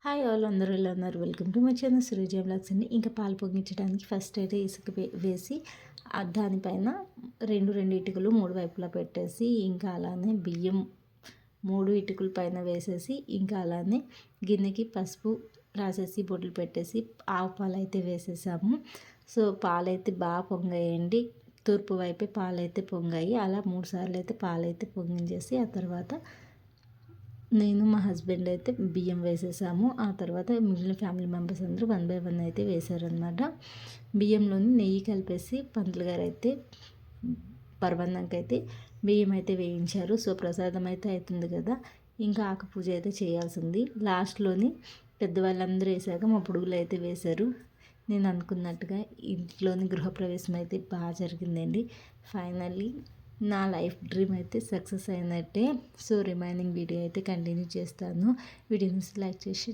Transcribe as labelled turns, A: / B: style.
A: Hi all, అందరూ ఎలా ఉన్నారు? Welcome to my channel Sureja blogs అండి. ఇంకా పాలు పొంగించడానికి ఫస్ట్ అయితే ఇసుక వేసి దానిపైన రెండు ఇటుకలు మూడు వైపులా పెట్టేసి ఇంకా అలానే బియ్యం మూడు ఇటుకల పైన వేసేసి ఇంకా అలానే గిన్నెకి పసుపు రాసేసి బొట్లు పెట్టేసి ఆవు పాలు అయితే వేసేసాము. సో పాలైతే బాగా పొంగాయండి. తూర్పు వైపే పాలైతే పొంగాయి. అలా 3 సార్లు అయితే పాలైతే పొంగించేసి ఆ తర్వాత నేను మా హస్బెండ్ అయితే బియ్యం వేసేసాము. ఆ తర్వాత మిగిలిన ఫ్యామిలీ మెంబర్స్ అందరూ 1 బై 1 అయితే వేశారనమాట. బియ్యంలోని నెయ్యి కలిపేసి పంతులు గారు అయితే పరమాన్నంకైతే బియ్యం అయితే వేయించారు. సో ప్రసాదం అయితే అవుతుంది కదా, ఇంకా ఆకు పూజ అయితే చేయాల్సింది. లాస్ట్లోని పెద్దవాళ్ళందరూ వేసాక మా పొడుగులు అయితే వేశారు. నేను అనుకున్నట్టుగా ఇంట్లోని గృహప్రవేశం అయితే బాగా జరిగిందండి. ఫైనల్లీ నా లైఫ్ డ్రీమ్ అయితే సక్సెస్ అయినట్టే. సో రిమైనింగ్ వీడియో అయితే కంటిన్యూ చేస్తాను. వీడియోని లైక్ చేసి